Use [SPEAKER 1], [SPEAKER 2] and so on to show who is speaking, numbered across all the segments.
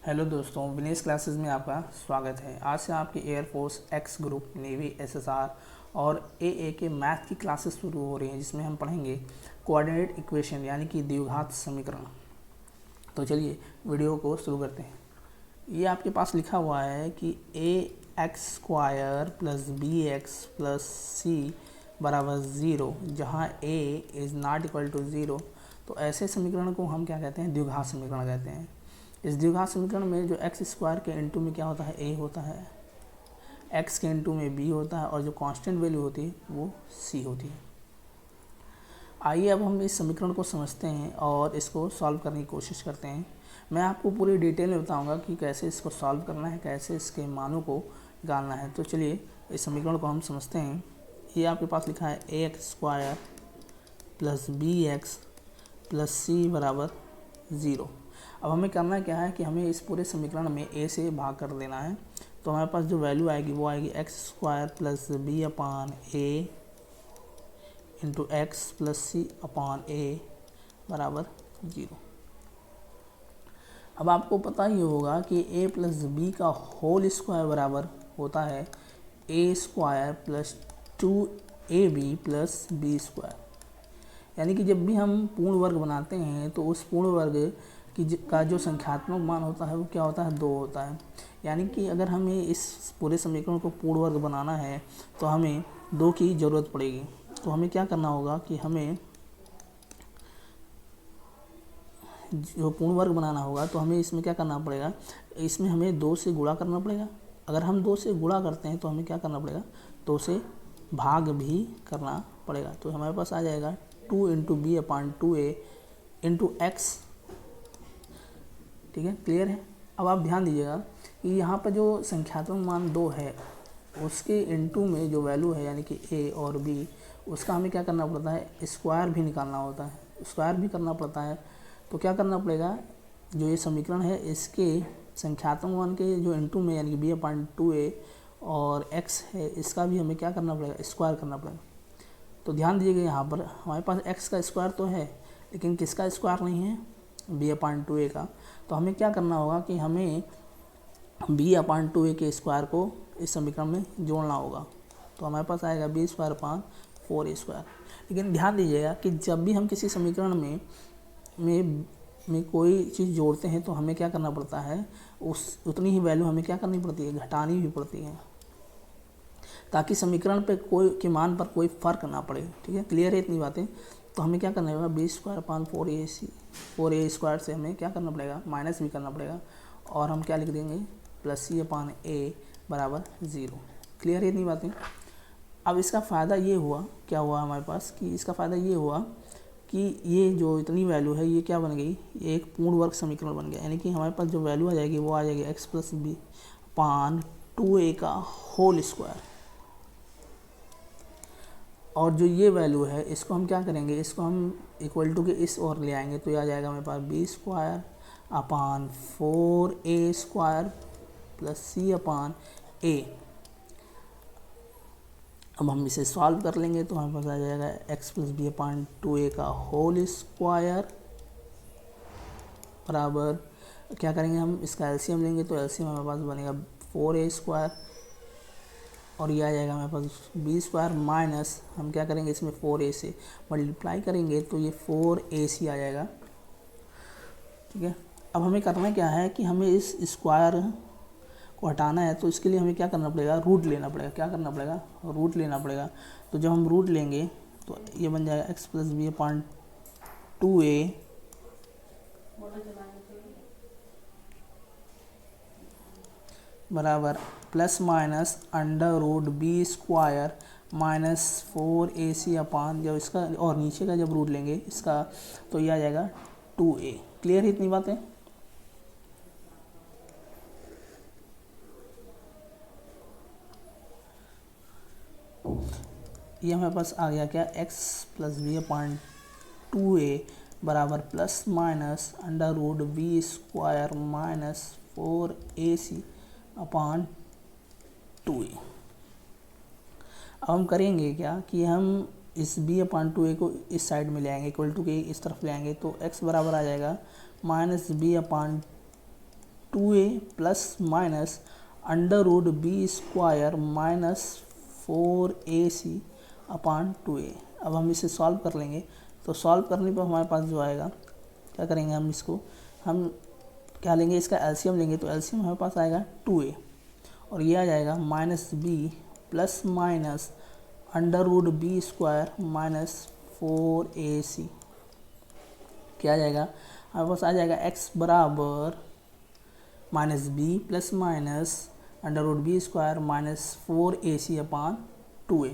[SPEAKER 1] Hello दोस्तों, Vinesh classes में आपका स्वागत है। आज से आपकी air force, x group, navy, SSR और एए के मैथ की क्लासेस शुरू हो रही हैं, जिसमें हम पढ़ेंगे कोऑर्डिनेट इक्वेशन यानी कि द्विघात समीकरण। तो चलिए वीडियो को शुरू करते हैं। ये आपके पास लिखा हुआ है कि A X square plus B X plus C बराबर ज़ीरो, जहाँ A is not equal to zero. तो ऐसे समीकरण को हम क्या कहते हैं? द्विघात समीकरण कहते हैं। इस द्विघात समीकरण में जो एक्स स्क्वायर के इंटू में क्या होता है? ए होता है, एक्स के इंटू में बी होता है, और जो कांस्टेंट वैल्यू होती है वो सी होती है। आइए अब हम इस समीकरण को समझते हैं और इसको सॉल्व करने की कोशिश करते हैं। मैं आपको पूरी डिटेल में बताऊंगा कि कैसे इसको सॉल्व करना है, कैसे इसके मानों को निकालना है। तो चलिए इस समीकरण को हम समझते हैं। ये आपके पास लिखा है A X square plus B X plus C बराबर ज़ीरो। अब हमें करना क्या है कि हमें इस पूरे समीकरण में ए से भाग कर देना है। तो हमारे पास जो वैल्यू आएगी वो आएगी X square plus B upon A into X plus C upon A बराबर ज़ीरो। अब आपको पता ही होगा कि ए प्लस बी का होल स्क्वायर बराबर होता है A square plus 2ab plus B square. यानी कि जब भी हम पूर्ण वर्ग बनाते हैं तो उस पूर्ण वर्ग का जो संख्यात्मक मान होता है वो क्या होता है? 2 होता है। यानी कि अगर हमें इस पूरे समीकरण को पूर्ण वर्ग बनाना है तो हमें 2 की ज़रूरत पड़ेगी। तो हमें क्या करना होगा कि हमें जो पूर्ण वर्ग बनाना होगा तो हमें इसमें क्या करना पड़ेगा? इसमें हमें 2 से गुणा करना पड़ेगा। अगर हम 2 से गुणा करते हैं तो हमें क्या करना पड़ेगा? 2 से भाग भी करना पड़ेगा। तो हमारे पास आ जाएगा 2 into B upon 2a into x. ठीक है, क्लियर है। अब आप ध्यान दीजिएगा कि यहाँ पर जो संख्यात्मक मान 2 है उसके इनटू में जो वैल्यू है यानी कि ए और बी, उसका हमें क्या करना पड़ता है? स्क्वायर भी निकालना होता है, स्क्वायर भी करना पड़ता है। तो क्या करना पड़ेगा? जो ये समीकरण है इसके संख्यात्मक मान के जो इनटू में यानी कि बी अपान 2a और एक्स है, इसका भी हमें क्या करना पड़ेगा? स्क्वायर करना पड़ेगा। तो ध्यान दीजिएगा यहाँ पर हमारे पास एक्स का स्क्वायर तो है, लेकिन किसका स्क्वायर नहीं है? बी अपान 2a का। तो हमें क्या करना होगा कि हमें बी अपान 2a के स्क्वायर को इस समीकरण में जोड़ना होगा। तो हमारे पास आएगा B square upon 4a square. लेकिन ध्यान दीजिएगा कि जब भी हम किसी समीकरण में कोई चीज़ जोड़ते हैं तो हमें क्या करना पड़ता है? उतनी ही वैल्यू हमें क्या करनी पड़ती है? घटानी भी पड़ती है, ताकि समीकरण पे के मान पर कोई फ़र्क ना पड़े। ठीक है, क्लियर है इतनी बातें। तो हमें क्या करना होगा? B square upon 4a square से हमें क्या करना पड़ेगा? माइनस भी करना पड़ेगा, और हम क्या लिख देंगे? प्लस सी अपान ए बराबर ज़ीरो। क्लियर है इतनी बातें। अब इसका फ़ायदा ये हुआ, क्या हुआ हमारे पास कि इसका फ़ायदा ये हुआ कि ये जो इतनी वैल्यू है ये क्या बन गई? ये एक पूर्ण वर्ग समीकरण बन गया। यानी कि हमारे पास जो वैल्यू आ जाएगी वो आ जाएगी x plus B upon 2a का होल स्क्वायर। और जो ये वैल्यू है इसको हम क्या करेंगे? इसको हम इक्वल टू के इस ओर ले आएंगे तो ये आ जाएगा हमारे पास B square upon 4a square plus C upon A. अब हम इसे सॉल्व कर लेंगे तो हमारे पास आ जाएगा x plus B upon 2a का होल स्क्वायर बराबर, क्या करेंगे हम? इसका एलसीएम लेंगे तो एलसीएम हमारे पास बनेगा 4a स्क्वायर, और ये आ जाएगा हमारे पास बी स्क्वायर माइनस हम क्या करेंगे? इसमें 4a से मल्टीप्लाई करेंगे तो ये 4ac आ जाएगा। ठीक है, अब हमें करना क्या है कि हमें इस स्क्वायर को हटाना है। तो इसके लिए हमें क्या करना पड़ेगा? रूट लेना पड़ेगा। क्या करना पड़ेगा? रूट लेना पड़ेगा। तो जब हम रूट लेंगे तो ये बन जाएगा x plus B upon 2a बराबर plus minus under root B square minus 4ac upon, जब इसका और नीचे का जब रूट लेंगे इसका तो ये आ जाएगा 2a। क्लियर है इतनी बातें। ये हमारे पास आ गया क्या? X plus B upon 2a बराबर plus minus under root B square minus 4ac upon 2a। अब हम करेंगे क्या कि हम इस b अपान 2a को इस साइड में ले आएंगे, इक्वल टू के इस तरफ ले आएंगे। तो x बराबर आ जाएगा minus b upon 2a plus minus under root B square minus 4ac upon 2a। अब हम इसे सॉल्व कर लेंगे, तो सॉल्व करने पर हमारे पास जो आएगा, क्या करेंगे हम इसको, हम क्या लेंगे, इसका एलसीएम लेंगे, तो एलसीएम हमारे पास आएगा 2a और ये आ जाएगा minus B plus minus under root B square minus 4ac। क्या आ जाएगा, हमारे पास आ जाएगा x बराबर minus B plus minus under root B square minus 4ac upon 2a।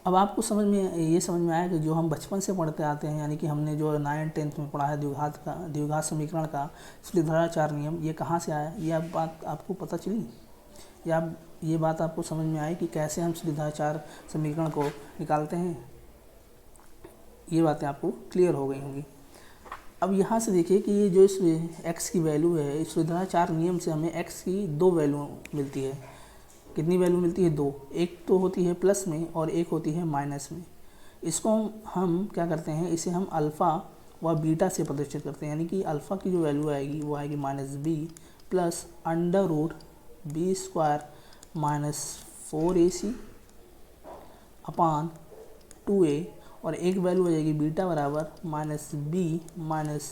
[SPEAKER 1] अब आपको समझ में आया कि जो हम बचपन से पढ़ते आते हैं, यानी कि हमने जो 9th 10th में पढ़ा है द्विघात समीकरण का श्रीधराचार्य नियम, ये कहाँ से आया, ये बात आपको पता चली, या ये बात आपको समझ में आई कि कैसे हम श्रीधराचार्य समीकरण को निकालते हैं, ये बातें आपको क्लियर हो गई होंगी। अब यहाँ से देखिए कि ये जो x की वैल्यू है, इस श्रीधराचार्य नियम से हमें x की दो वैल्यू मिलती है। कितनी वैल्यू मिलती है, दो, एक तो होती है प्लस में और एक होती है माइनस में। इसको हम क्या करते हैं, इसे हम अल्फ़ा व बीटा से प्रदर्शित करते हैं, यानी कि अल्फ़ा की जो वैल्यू आएगी वो आएगी minus B plus under root B square minus 4ac upon 2a, और एक वैल्यू आ जाएगी बीटा बराबर minus B minus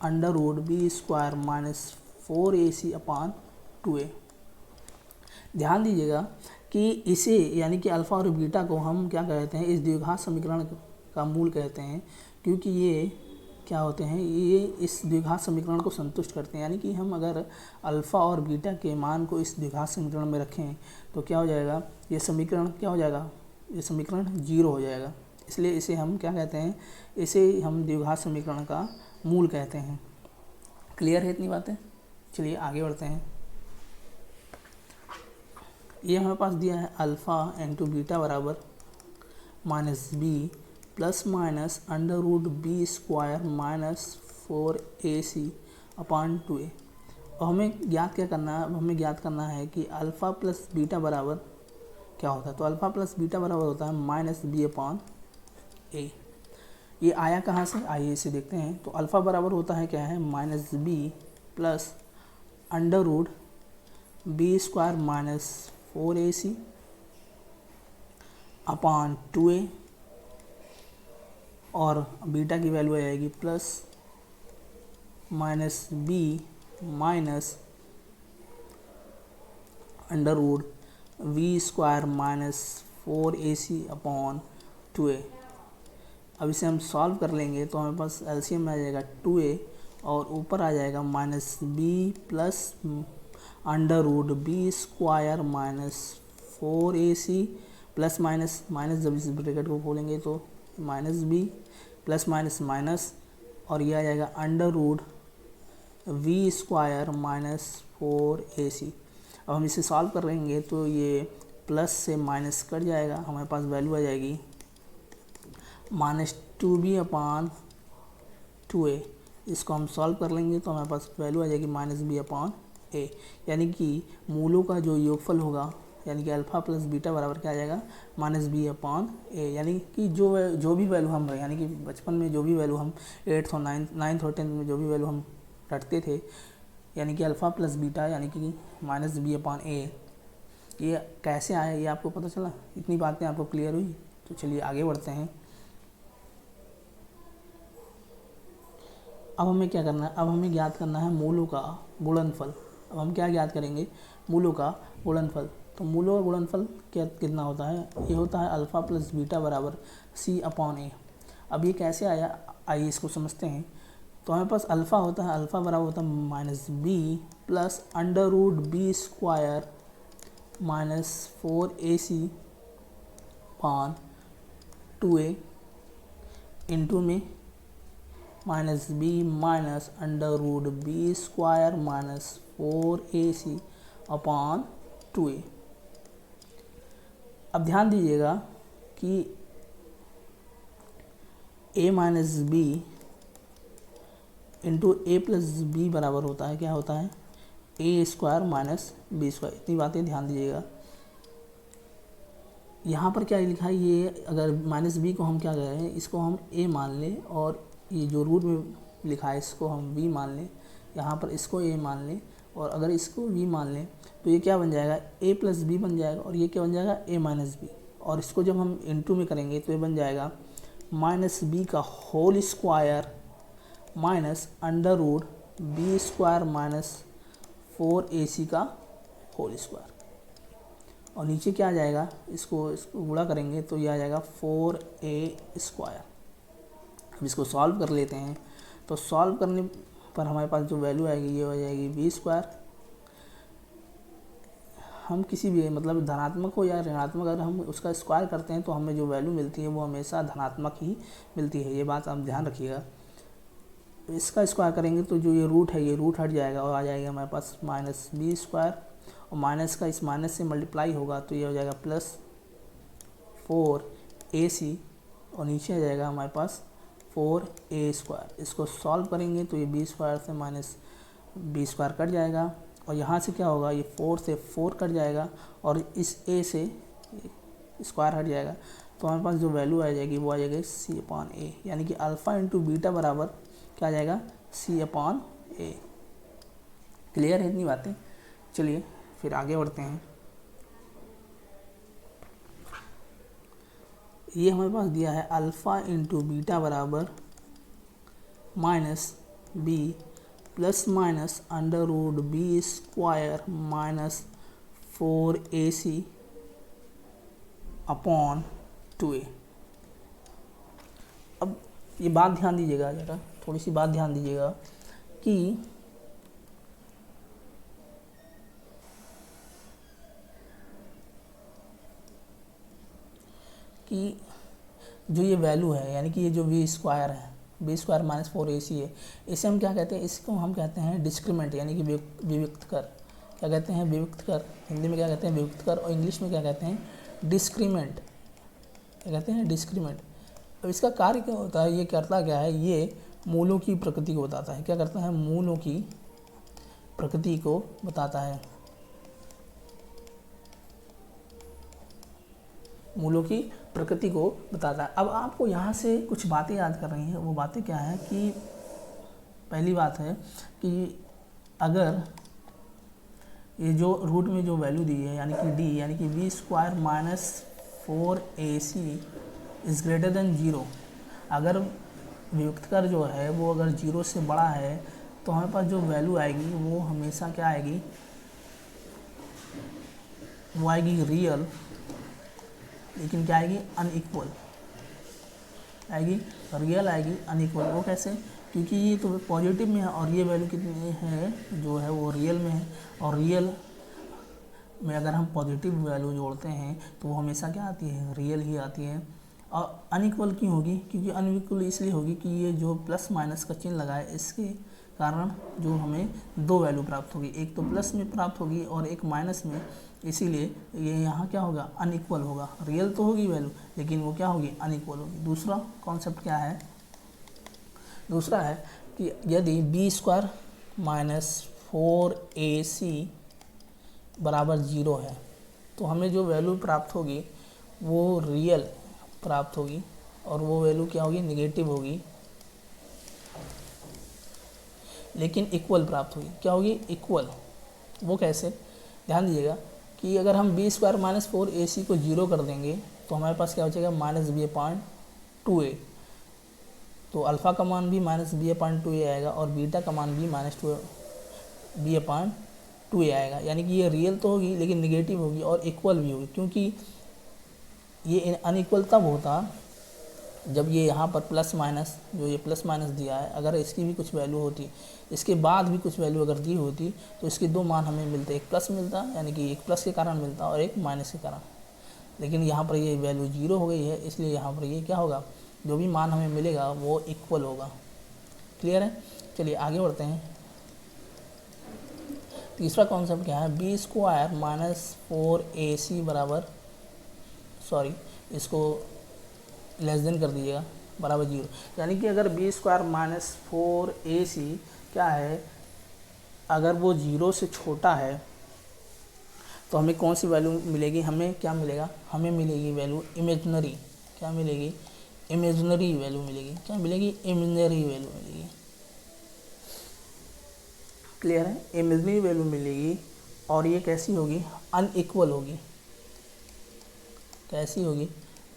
[SPEAKER 1] under root B square minus 4ac upon 2a। ध्यान दीजिएगा कि इसे, यानी कि अल्फ़ा और बीटा को हम क्या कहते हैं, इस द्विघात समीकरण का मूल कहते हैं, क्योंकि ये क्या होते हैं, ये इस द्विघात समीकरण को संतुष्ट करते हैं। यानी कि हम अगर अल्फ़ा और बीटा के मान को इस द्विघात समीकरण में रखें तो क्या हो जाएगा, ये समीकरण क्या हो जाएगा, ये समीकरण 0 हो जाएगा। इसलिए इसे हम क्या कहते हैं, इसे हम द्विघात समीकरण का मूल कहते हैं। क्लियर है इतनी बातें? चलिए आगे बढ़ते हैं। ये हमारे पास दिया है अल्फ़ा इंटू बीटा बराबर minus B plus minus under root B square minus 4ac upon 2a। और हमें ज्ञात क्या करना है, अब हमें ज्ञात करना है कि अल्फ़ा प्लस बीटा बराबर क्या होता है। तो अल्फ़ा प्लस बीटा बराबर होता है माइनस बी अपान ए। ये आया कहाँ से, आइए इसे देखते हैं। तो अल्फ़ा बराबर होता है क्या है, minus B plus under root B square minus 4ac upon 2a, और बीटा की वैल्यू आ जाएगी plus minus B minus under root b square minus 4ac upon 2a। अब इसे हम सॉल्व कर लेंगे तो हमारे पास एलसीएम में आ जाएगा 2a और ऊपर आ जाएगा minus B plus under root B square minus 4ac plus minus minus, जब इस ब्रैकेट को खोलेंगे तो minus B plus minus minus, और ये आ जाएगा under root b square minus 4ac। अब हम इसे सॉल्व कर लेंगे तो ये प्लस से माइनस कट जाएगा, हमारे पास वैल्यू आ जाएगी माइनस 2b अपान 2a। इसको हम सॉल्व कर लेंगे तो हमारे पास वैल्यू आ जाएगी माइनस बी अपान ए, यानी कि मूलों का जो योगफल होगा, यानी कि अल्फ़ा प्लस बीटा बराबर क्या आ जाएगा, माइनस बी अपान ए। यानी कि जो भी वैल्यू हम, यानी कि बचपन में जो भी वैल्यू हम 8th और 9th और 10th में जो भी वैल्यू हम रटते थे, यानी कि अल्फ़ा प्लस बीटा यानी कि माइनस बी अपान ए, ये कैसे आया ये आपको पता चला, इतनी बातें आपको क्लियर हुई। तो चलिए आगे बढ़ते हैं। अब हमें क्या करना है, अब हमें ज्ञात करना है मूलों का गुणनफल। अब हम क्या ज्ञात करेंगे, मूलों का गुणनफल। तो मूलों का गुणनफल कितना होता है, ये होता है अल्फ़ा प्लस बीटा बराबर सी अपॉन ए। अब ये कैसे आया, आइए इसको समझते हैं। तो हमारे पास अल्फ़ा होता है, अल्फ़ा बराबर होता है minus B plus under root B square minus 4ac upon 2a into में minus B minus under root B square minus 4ac upon 2a। अब ध्यान दीजिएगा कि a minus B into A plus B बराबर होता है, क्या होता है, A square minus B square. इतनी बातें ध्यान दीजिएगा। यहाँ पर क्या लिखा है, ये अगर माइनस बी को हम क्या कह रहे हैं, इसको हम ए मान लें और ये जो रूट में लिखा है इसको हम v मान लें, यहाँ पर इसको a मान लें, और अगर इसको v मान लें तो ये क्या बन जाएगा, a प्लस b बन जाएगा, और ये क्या बन जाएगा, a माइनस बी। और इसको जब हम इंटू में करेंगे तो ये बन जाएगा माइनस बी का whole square minus under root B square minus 4ac का होल स्क्वायर। और नीचे क्या आ जाएगा, इसको गुणा करेंगे तो ये आ जाएगा 4a स्क्वायर। अब इसको सॉल्व कर लेते हैं, तो सॉल्व करने पर हमारे पास जो वैल्यू आएगी ये हो जाएगी बी स्क्वायर। हम किसी भी मतलब धनात्मक हो या ऋणात्मक अगर हम उसका स्क्वायर करते हैं तो हमें जो वैल्यू मिलती है वो हमेशा धनात्मक ही मिलती है, ये बात आप ध्यान रखिएगा। इसका स्क्वायर करेंगे तो जो ये रूट है ये रूट हट जाएगा और आ जाएगा हमारे पास माइनस बी स्क्वायर, और माइनस का इस माइनस से मल्टीप्लाई होगा तो ये हो जाएगा प्लस 4ac, और नीचे आ जाएगा हमारे पास 4a स्क्वायर। इसको सॉल्व करेंगे तो ये बी स्क्वायर से माइनस बी स्क्वायर कट जाएगा, और यहाँ से क्या होगा, ये 4 से 4 कट जाएगा, और इस a से स्क्वायर हट जाएगा। तो हमारे पास जो वैल्यू आ जाएगी वो आ जाएगी c/a, यानी कि अल्फ़ा इंटू बीटा बराबर क्या आ जाएगा, c/a। क्लियर है इतनी बातें। चलिए फिर आगे बढ़ते हैं। ये हमारे पास दिया है अल्फ़ा इंटू बीटा बराबर minus B plus minus under root B square minus 4ac upon 2a। अब ये बात ध्यान दीजिएगा ज़रा, थोड़ी सी बात ध्यान दीजिएगा कि जो ये वैल्यू है यानी कि ये जो वी स्क्वायर है, बी स्क्वायर माइनस 4ac है, इसे हम क्या कहते हैं, इसको हम कहते हैं डिस्क्रिमेंट यानी कि विविक्त कर। क्या कहते हैं, विविक्त कर। हिंदी में क्या कहते हैं, विविक्त कर, और इंग्लिश में क्या कहते हैं, डिस्क्रिमेंट। क्या कहते हैं, डिस्क्रिमेंट। अब इसका कार्य क्या होता है, ये करता क्या है, ये मूलों की प्रकृति को बताता है। क्या करता है, मूलों की प्रकृति को बताता है। मूलों की प्रकृति को बताता है। अब आपको यहाँ से कुछ बातें याद कर रही हैं। वो बातें क्या है कि पहली बात है कि अगर ये जो रूट में जो वैल्यू दी है यानी कि डी यानी कि b square minus 4ac is greater than 0, अगर वियुक्त कर जो है वो अगर 0 से बड़ा है तो हमारे पास जो वैल्यू आएगी वो हमेशा क्या आएगी, वो आएगी रियल, लेकिन क्या आएगी, अनइक्वल आएगी, रियल आएगी, अनइक्वल। वो कैसे, क्योंकि ये तो पॉजिटिव में है और ये वैल्यू कितनी है, जो है वो रियल में है, और रियल में अगर हम पॉजिटिव वैल्यू जोड़ते हैं तो वो हमेशा क्या आती है, रियल ही आती है। और अनइक्वल क्यों होगी, क्योंकि अनइक्वल इसलिए होगी कि ये जो प्लस माइनस का चिन्ह लगा है इसके कारण जो हमें दो वैल्यू प्राप्त होगी, एक तो प्लस में प्राप्त होगी और एक माइनस में, इसीलिए ये यहाँ क्या होगा, अनइक्वल होगा। रियल तो होगी वैल्यू लेकिन वो क्या होगी, अनइक्वल होगी। दूसरा कॉन्सेप्ट क्या है, दूसरा है कि यदि बी स्क्वायर माइनस 4ac बराबर 0 है तो हमें जो वैल्यू प्राप्त होगी वो रियल प्राप्त होगी, और वो वैल्यू क्या होगी, निगेटिव होगी, लेकिन इक्वल प्राप्त होगी। क्या होगी, इक्वल। वो कैसे, ध्यान दीजिएगा कि अगर हम बी स्क्वायर माइनस 4ac को 0 कर देंगे तो हमारे पास क्या हो जाएगा, माइनस b/2a। तो अल्फ़ा का मान भी माइनस b/2a आएगा और बीटा का मान भी माइनस b/2a आएगा। यानी कि ये रियल तो होगी लेकिन निगेटिव होगी और इक्वल भी होगी, क्योंकि ये अनइक्वल तब होता जब ये यहाँ पर प्लस माइनस, जो ये प्लस माइनस दिया है, अगर इसकी भी कुछ वैल्यू होती, इसके बाद भी कुछ वैल्यू अगर दी होती तो इसके दो मान हमें मिलते, एक प्लस मिलता यानी कि एक प्लस के कारण मिलता और एक माइनस के कारण। लेकिन यहाँ पर ये वैल्यू 0 हो गई है, इसलिए यहाँ पर ये क्या होगा, जो भी मान हमें मिलेगा वो इक्वल होगा। क्लियर है। चलिए आगे बढ़ते हैं। तीसरा कॉन्सेप्ट क्या है, बी स्क्वायर माइनस 4ac बराबर, सॉरी इसको लेस देन कर दीजिएगा, बराबर 0। यानी कि अगर बी स्क्वायर माइनस 4ac क्या है, अगर वो 0 से छोटा है तो हमें कौन सी वैल्यू मिलेगी, हमें क्या मिलेगा, हमें मिलेगी वैल्यू इमेजनरी। क्या मिलेगी, इमेजनरी वैल्यू मिलेगी। क्या मिलेगी, इमेजनरी वैल्यू मिलेगी। क्लियर है, इमेजिनरी वैल्यू मिलेगी और ये कैसी होगी, अनइक्वल होगी। कैसी होगी,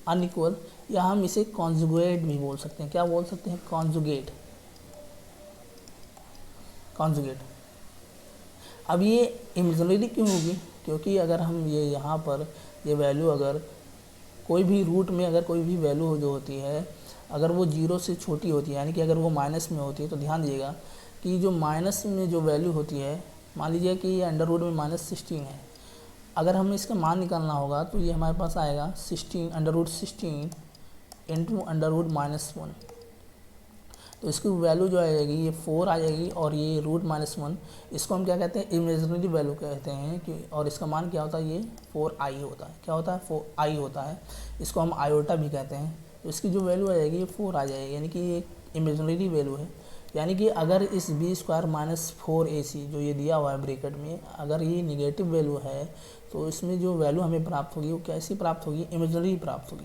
[SPEAKER 1] अनइक्वल, या हम इसे कॉन्जुगेट भी बोल सकते हैं। क्या बोल सकते हैं, कॉन्जुगेट। कॉन्जुगेट। अब ये इमेजिनरी क्यों होगी, क्योंकि अगर हम ये यहाँ पर ये वैल्यू अगर कोई भी रूट में अगर कोई भी वैल्यू जो होती है अगर वो 0 से छोटी होती है, यानी कि अगर वो माइनस में होती है, तो ध्यान दीजिएगा कि जो माइनस में जो वैल्यू होती है, मान लीजिए कि ये अंडर रूट में -16 है, अगर हमें इसका मान निकालना होगा तो ये हमारे पास आएगा 16 under root 16 into under root -1। तो इसकी वैल्यू जो आएगी ये 4 आ जाएगी, और ये रूट -1 इसको हम क्या कहते हैं, इमेजिनरी वैल्यू कहते हैं कि, और इसका मान क्या होता है, ये 4i होता है। क्या होता है, 4i होता है। इसको हम आयोटा भी कहते हैं। तो इसकी जो वैल्यू आ जाएगी ये 4 आ जाएगी, यानी कि ये इमेजिनरी वैल्यू है। यानी कि अगर इस b² - 4ac जो ये दिया हुआ है ब्रैकेट में, अगर ये निगेटिव वैल्यू है तो इसमें जो वैल्यू हमें प्राप्त होगी वो कैसी प्राप्त होगी, इमेजिनरी प्राप्त होगी।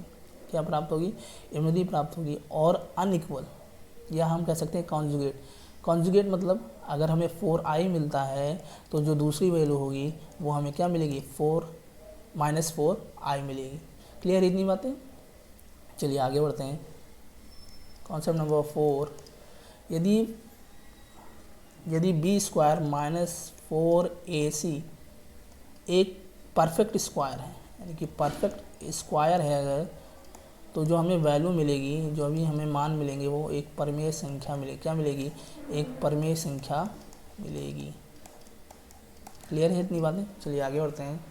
[SPEAKER 1] क्या प्राप्त होगी, इमेजिनरी प्राप्त होगी, और अनइक्वल, या हम कह सकते हैं कॉन्जुगेट। कॉन्जुगेट मतलब अगर हमें 4i मिलता है तो जो दूसरी वैल्यू होगी वो हमें क्या मिलेगी, 4 - 4i मिलेगी। क्लियर इतनी बातें। चलिए आगे बढ़ते हैं। कॉन्सेप्ट नंबर 4, यदि b² - 4ac एक परफेक्ट स्क्वायर है, यानी कि परफेक्ट स्क्वायर है अगर, तो जो हमें वैल्यू मिलेगी, जो अभी हमें मान मिलेंगे वो एक परिमेय संख्या मिलेगी। क्या मिलेगी, एक परिमेय संख्या मिलेगी। क्लियर है इतनी बातें। चलिए आगे बढ़ते हैं।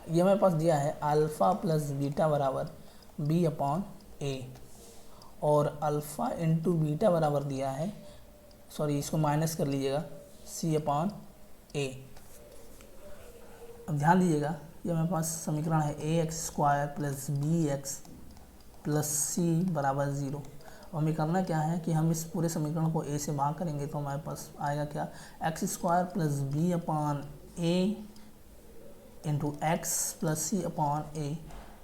[SPEAKER 1] ये हमारे पास दिया है अल्फ़ा प्लस बीटा बराबर b/a, और अल्फ़ा इंटू बीटा बराबर दिया है, सॉरी इसको माइनस कर लीजिएगा, c/a। अब ध्यान दीजिएगा, ये हमारे पास समीकरण है ax² + bx + c = 0। और हमें करना क्या है कि हम इस पूरे समीकरण को a से भाग करेंगे तो हमारे पास आएगा क्या, x² + b/a into x + c/a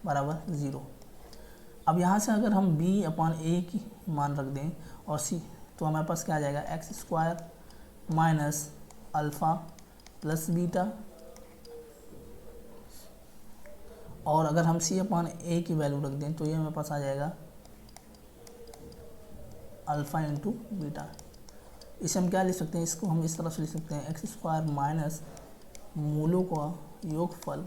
[SPEAKER 1] = 0। अब यहाँ से अगर हम b/a की मान रख दें और c, तो हमारे पास क्या आ जाएगा, x² - अल्फ़ा प्लस बीटा, और अगर हम c/a की वैल्यू रख दें तो ये हमारे पास आ जाएगा अल्फ़ा इंटू बीटा। इसे हम क्या लिख सकते हैं, इसको हम इस तरह से लिख सकते हैं, x² माइनस मूलों का योगफल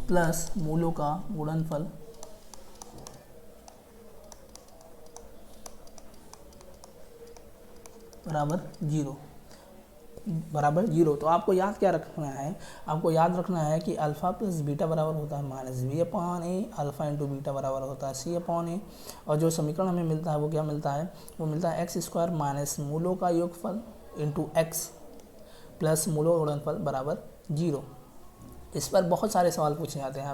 [SPEAKER 1] प्लस मूलों का गुणनफल बराबर 0। तो आपको याद क्या रखना है, आपको याद रखना है कि अल्फ़ा प्लस बीटा बराबर होता है -b/a, अल्फ़ा इंटू बीटा बराबर होता है c/a, और जो समीकरण हमें मिलता है वो क्या मिलता है, वो मिलता है x² माइनस मूलों का योगफल इंटू x प्लस मूलों का गुणनफल बराबर 0। इस पर बहुत सारे सवाल पूछे जाते हैं,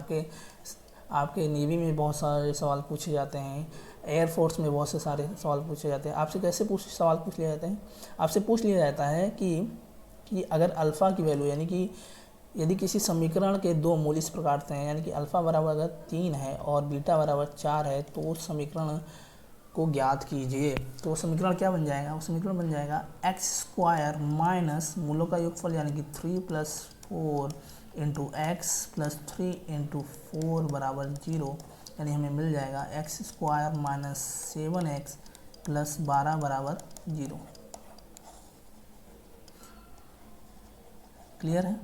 [SPEAKER 1] आपके नेवी में बहुत सारे सवाल पूछे जाते हैं, एयरफोर्स में बहुत से सारे सवाल पूछे जाते हैं। आपसे कैसे सवाल पूछ लिया जाते हैं, आपसे पूछ लिया जाता है कि अगर अल्फ़ा की वैल्यू, यानी कि यदि किसी समीकरण के दो मूल इस प्रकार से हैं, यानी कि अल्फ़ा बराबर अगर 3 है और बीटा बराबर 4 है, तो उस समीकरण को ज्ञात कीजिए। तो समीकरण क्या बन जाएगा, वो समीकरण बन जाएगा x² माइनस मूलों का योगफल, यानी कि 3 + 4 इंटू x + 3 इंटू 4 = 0, यानी हमें मिल जाएगा x² - 7x + 12 = 0। क्लियर है।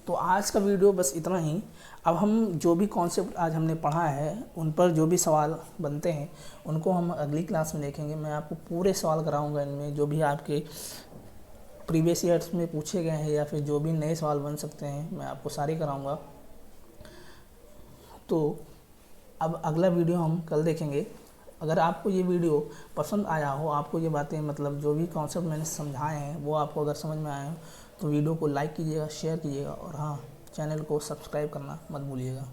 [SPEAKER 1] तो आज का वीडियो बस इतना ही। अब हम जो भी कॉन्सेप्ट आज हमने पढ़ा है उन पर जो भी सवाल बनते हैं उनको हम अगली क्लास में देखेंगे। मैं आपको पूरे सवाल कराऊंगा, इनमें जो भी आपके प्रीवियस ईयर्स में पूछे गए हैं या फिर जो भी नए सवाल बन सकते हैं मैं आपको सारे कराऊंगा। तो अब अगला वीडियो हम कल देखेंगे। अगर आपको ये वीडियो पसंद आया हो, आपको ये बातें मतलब जो भी कॉन्सेप्ट मैंने समझाए हैं वो आपको अगर समझ में आए हो, तो वीडियो को लाइक कीजिएगा, शेयर कीजिएगा, और हाँ, चैनल को सब्सक्राइब करना मत भूलिएगा।